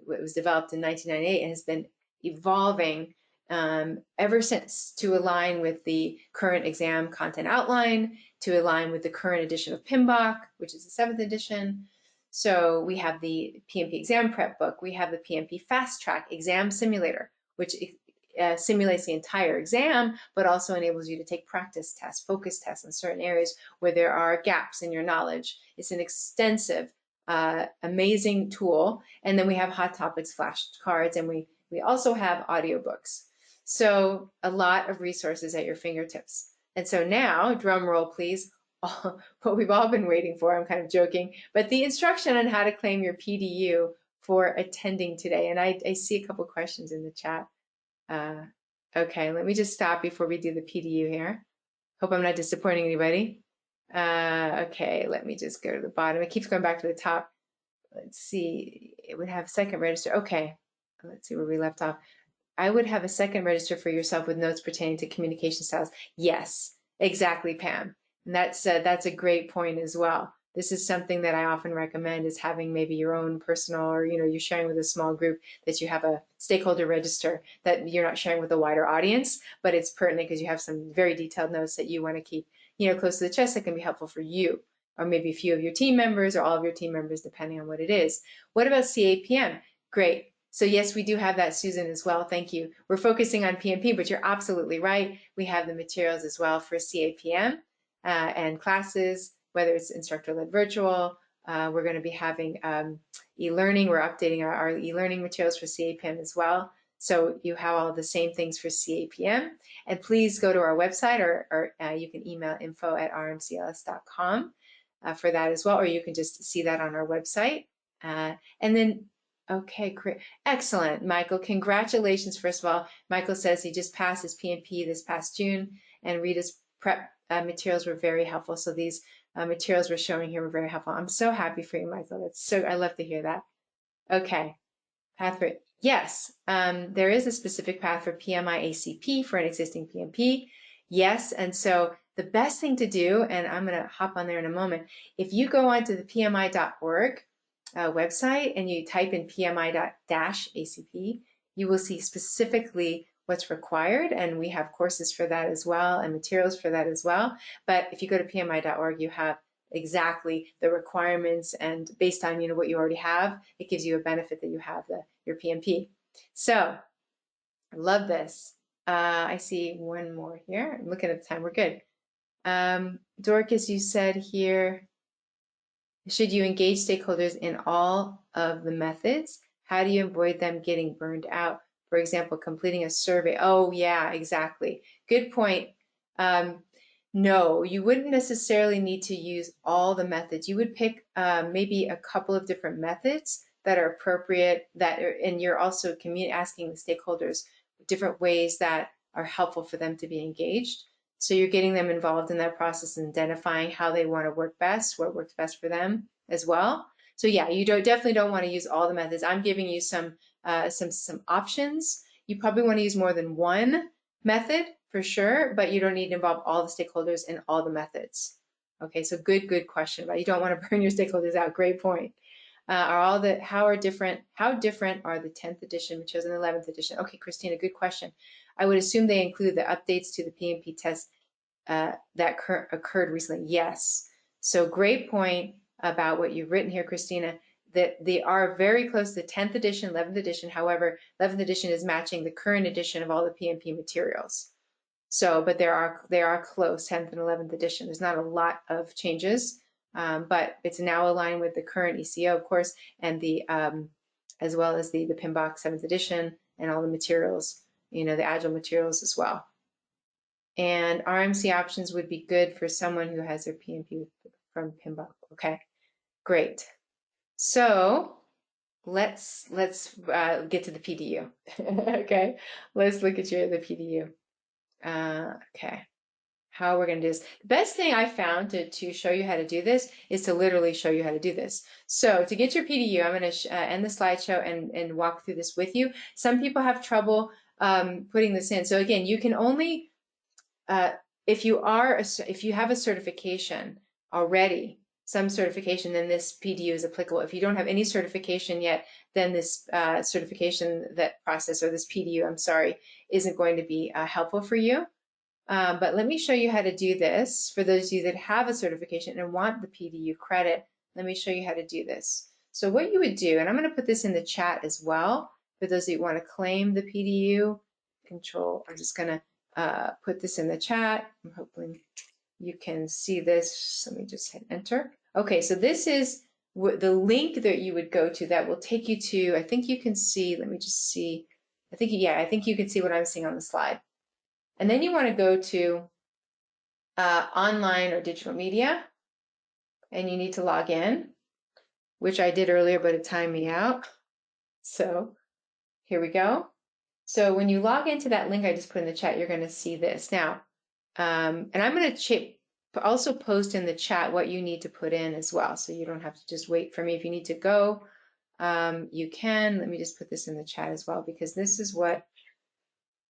was developed in 1998 and has been evolving ever since to align with the current exam content outline, to align with the current edition of PMBOK, which is the 7th edition. So we have the PMP exam prep book, we have the PMP Fast Track exam simulator, which simulates the entire exam, but also enables you to take practice tests, focus tests in certain areas where there are gaps in your knowledge. It's an extensive, amazing tool. And then we have Hot Topics flashcards, and we also have audiobooks. So a lot of resources at your fingertips. And so now, drum roll please, what we've all been waiting for, I'm kind of joking, but the instruction on how to claim your PDU for attending today. And I see a couple questions in the chat. Okay, let me just stop before we do the PDU here. Hope I'm not disappointing anybody. Okay, let me just go to the bottom. It keeps going back to the top. Let's see, it would have second register. Okay, let's see where we left off. I would have a second register for yourself with notes pertaining to communication styles. Yes, exactly, Pam. And that's a great point as well. This is something that I often recommend, is having maybe your own personal, or you're sharing with a small group, that you have a stakeholder register that you're not sharing with a wider audience, but it's pertinent because you have some very detailed notes that you want to keep close to the chest that can be helpful for you, or maybe a few of your team members, or all of your team members, depending on what it is. What about CAPM? Great. So yes, we do have that, Susan, as well. Thank you. We're focusing on PMP, but you're absolutely right. We have the materials as well for CAPM and classes, whether it's instructor-led virtual. We're going to be having e-learning. We're updating our e-learning materials for CAPM as well. So you have all the same things for CAPM. And please go to our website, or you can email info@rmcls.com for that as well, or you can just see that on our website. And then Okay, great. Excellent, Michael. Congratulations, first of all. Michael says he just passed his PMP this past June, and Rita's prep materials were very helpful. So these materials we're showing here were very helpful. I'm so happy for you, Michael. I love to hear that. Okay, path for, yes, there is a specific path for PMI ACP for an existing PMP. Yes, and so the best thing to do, and I'm going to hop on there in a moment, if you go onto the PMI.org website and you type in PMI-ACP, you will see specifically what's required, and we have courses for that as well and materials for that as well. But if you go to PMI.org, you have exactly the requirements, and based on what you already have, it gives you a benefit that you have your PMP. So I love this. I see one more here. I'm looking at the time. We're good. Dorcas, you said here, should you engage stakeholders in all of the methods? How do you avoid them getting burned out? For example, completing a survey. Oh, yeah, exactly. Good point. No, you wouldn't necessarily need to use all the methods. You would pick maybe a couple of different methods that are appropriate, and you're also asking the stakeholders different ways that are helpful for them to be engaged. So you're getting them involved in that process and identifying how they want to work best, what works best for them as well. So yeah, you definitely don't want to use all the methods. I'm giving you some options. You probably want to use more than one method for sure, but you don't need to involve all the stakeholders in all the methods. Okay, so good question, but you don't want to burn your stakeholders out. Great point. How different are the 10th edition materials and the 11th edition? Okay, Christina, good question. I would assume they include the updates to the PMP test that occurred recently. Yes. So great point about what you've written here, Christina, that they are very close to the 10th edition, 11th edition. However, 11th edition is matching the current edition of all the PMP materials. So, but they are close, 10th and 11th edition. There's not a lot of changes, but it's now aligned with the current ECO, of course, and the as well as the PMBOK 7th edition and all the materials, the Agile materials as well. And RMC options would be good for someone who has their PMP from PMBOK. Okay, great. So let's get to the PDU. Okay, let's look at the PDU. Okay, how we're going to do this. The best thing I found to show you how to do this is to literally show you how to do this. So to get your PDU, I'm going to end the slideshow and walk through this with you. Some people have trouble putting this in. So again, you can only if you have a certification already, some certification, then this PDU is applicable. If you don't have any certification yet, then this certification process, or this PDU, I'm sorry, isn't going to be helpful for you. But let me show you how to do this. For those of you that have a certification and want the PDU credit, let me show you how to do this. So what you would do, and I'm going to put this in the chat as well, for those of you who want to claim the PDU, I'm just going to put this in the chat. I'm hoping you can see this. Let me just hit enter. Okay, so this is the link that you would go to that will take you to, I think you can see, let me just see. I think you can see what I'm seeing on the slide. And then you want to go to online or digital media, and you need to log in, which I did earlier, but it timed me out. So here we go. So when you log into that link I just put in the chat, you're going to see this. Now, and I'm going to also post in the chat what you need to put in as well, so you don't have to just wait for me. If you need to go, you can. Let me just put this in the chat as well, because this is what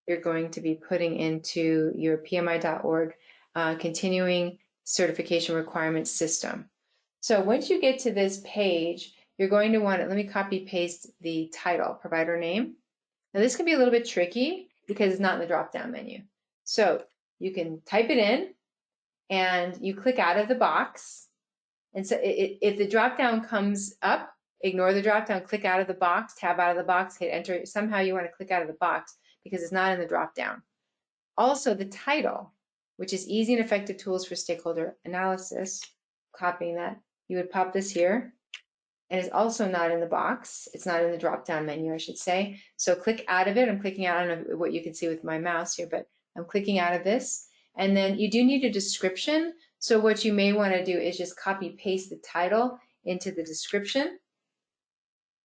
you're going to be putting into your PMI.org continuing certification requirements system. So once you get to this page, you're going to want to, let me copy paste the title, provider name. Now this can be a little bit tricky because it's not in the drop-down menu. So you can type it in and you click out of the box. And so if the drop-down comes up, ignore the drop-down, click out of the box, tab out of the box, hit enter. Somehow you want to click out of the box because it's not in the drop-down. Also the title, which is easy and effective tools for stakeholder analysis, copying that, you would pop this here. And it's also not in the box. It's not in the drop-down menu, I should say. So click out of it. I'm clicking out. I don't know what you can see with my mouse here, but I'm clicking out of this. And then you do need a description. So what you may want to do is just copy paste the title into the description.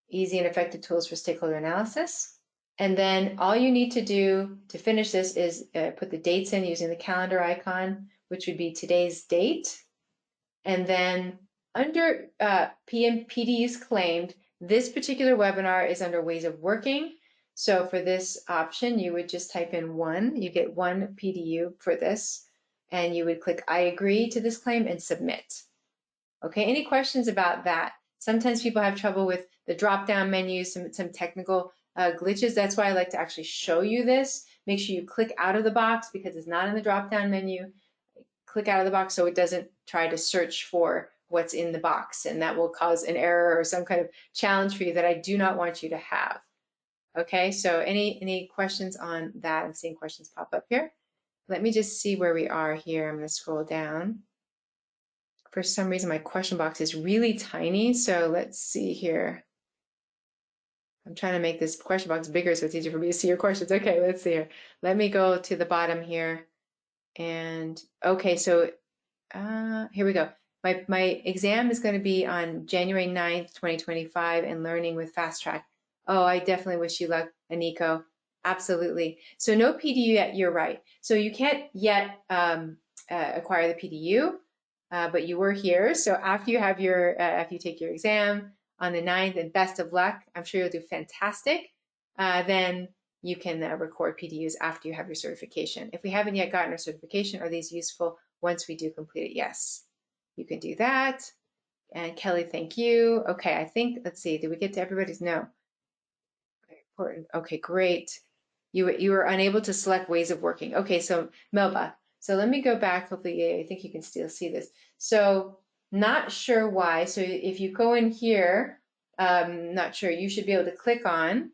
easy and effective tools for stakeholder analysis. And then all you need to do to finish this is put the dates in using the calendar icon, which would be today's date. And then under PDUs claimed, this particular webinar is under ways of working. So for this option, you would just type in 1. You get 1 PDU for this. And you would click I agree to this claim and submit. Okay, any questions about that? Sometimes people have trouble with the drop-down menus, some technical glitches. That's why I like to actually show you this. Make sure you click out of the box because it's not in the drop-down menu. Click out of the box so it doesn't try to search for what's in the box, and that will cause an error or some kind of challenge for you that I do not want you to have. Okay, so any questions on that? I'm seeing questions pop up here. Let me just see where we are here. I'm going to scroll down. For some reason, my question box is really tiny, so let's see here. I'm trying to make this question box bigger so it's easier for me to see your questions. Okay, let's see here. Let me go to the bottom here. And okay, so here we go. My exam is going to be on January 9th, 2025, and learning with Fast Track. Oh, I definitely wish you luck, Aniko. Absolutely. So no PDU yet, you're right. So you can't yet acquire the PDU, but you were here. So after you have after you take your exam on the 9th, and best of luck, I'm sure you'll do fantastic. Then you can record PDUs after you have your certification. If we haven't yet gotten our certification, are these useful once we do complete it? Yes, you can do that. And Kelly, thank you. Okay, I think, let's see, did we get to everybody's? No. Important. Okay, great. You were unable to select ways of working. Okay, so Melba. So let me go back. Hopefully, I think you can still see this. So not sure why. So if you go in here, not sure, you should be able to click on.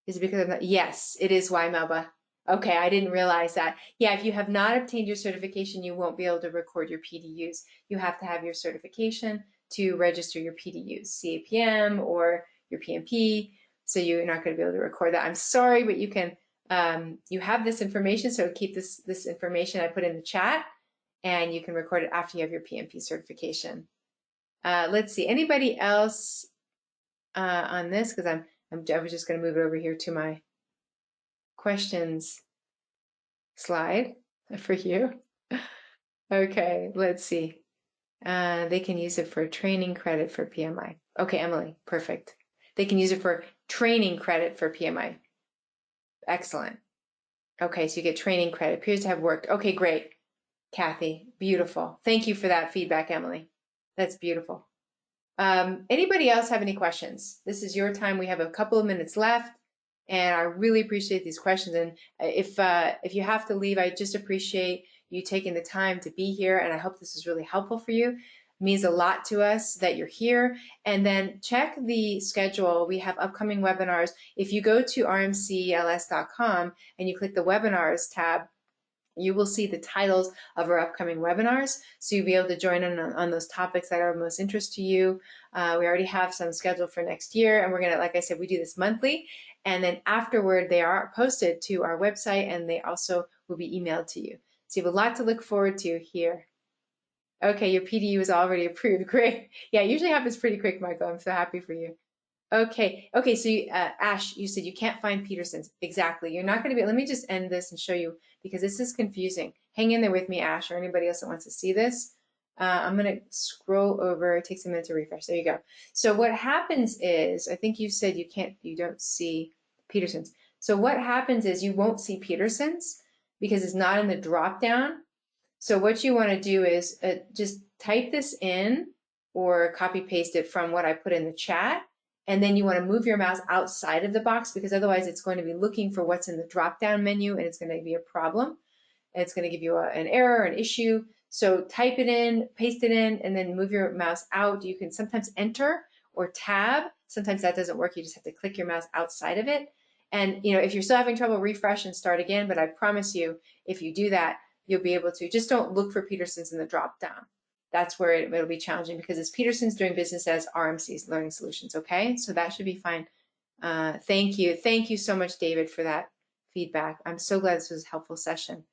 Is it because of that? Yes, it is why, Melba. Okay, I didn't realize that. Yeah, if you have not obtained your certification, you won't be able to record your PDUs. You have to have your certification to register your PDUs, CAPM or your PMP. So you're not going to be able to record that. I'm sorry, but you can. You have this information, so keep this information I put in the chat, and you can record it after you have your PMP certification. Let's see. Anybody else on this? Because I was just going to move it over here to my questions slide for you. Okay, let's see. They can use it for training credit for PMI. Okay, Emily, perfect. They can use it for training credit for PMI. Excellent. Okay, so you get training credit. Appears to have worked. Okay, great. Kathy, beautiful. Thank you for that feedback, Emily. That's beautiful. Anybody else have any questions? This is your time. We have a couple of minutes left, and I really appreciate these questions. And if you have to leave, I just appreciate you taking the time to be here, and I hope this is really helpful for you. It means a lot to us that you're here. And then check the schedule. We have upcoming webinars. If you go to rmcls.com and you click the webinars tab, you will see the titles of our upcoming webinars, so you'll be able to join in on those topics that are of most interest to you. We already have some scheduled for next year, and we're going to, like I said, we do this monthly, and then afterward they are posted to our website, and they also will be emailed to you. So you have a lot to look forward to here. Okay, your PDU is already approved. Great. Yeah, it usually happens pretty quick, Michael. I'm so happy for you. Okay, so Ash, you said you can't find Peterson's. Exactly. You're not going to be, let me just end this and show you because this is confusing. Hang in there with me, Ash, or anybody else that wants to see this. I'm going to scroll over. It takes a minute to refresh. There you go. So what happens is, I think you said you don't see Peterson's. So what happens is you won't see Peterson's because it's not in the drop down. So what you want to do is just type this in or copy paste it from what I put in the chat. And then you want to move your mouse outside of the box because otherwise it's going to be looking for what's in the drop-down menu and it's going to be a problem. And it's going to give you an error, an issue. So type it in, paste it in, and then move your mouse out. You can sometimes enter or tab. Sometimes that doesn't work. You just have to click your mouse outside of it. And if you're still having trouble, refresh and start again. But I promise you, if you do that, you'll be able to. Just don't look for Peterson's in the drop-down. That's where it'll be challenging because it's Peterson's doing business as RMC's Learning Solutions, okay? So that should be fine. Thank you. Thank you so much, David, for that feedback. I'm so glad this was a helpful session.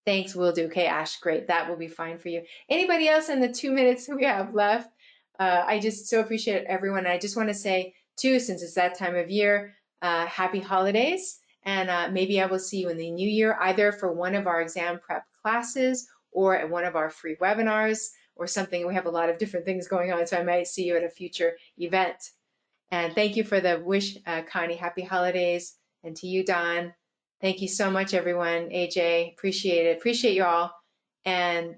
Thanks, will do. Okay, Ash, great. That will be fine for you. Anybody else in the 2 minutes we have left? I just so appreciate everyone. I just want to say too, since it's that time of year, happy holidays. And maybe I will see you in the new year, either for one of our exam prep classes or at one of our free webinars or something. We have a lot of different things going on, so I might see you at a future event. And thank you for the wish, Connie. Happy holidays. And to you, Don. Thank you so much, everyone. AJ, appreciate it. Appreciate you all. And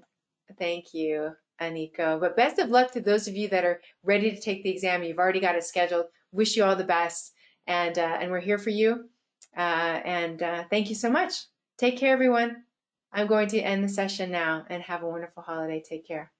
thank you, Aniko. But best of luck to those of you that are ready to take the exam. You've already got it scheduled. Wish you all the best. And we're here for you. Thank you so much. Take care, everyone. I'm going to end the session now, and have a wonderful holiday. Take care.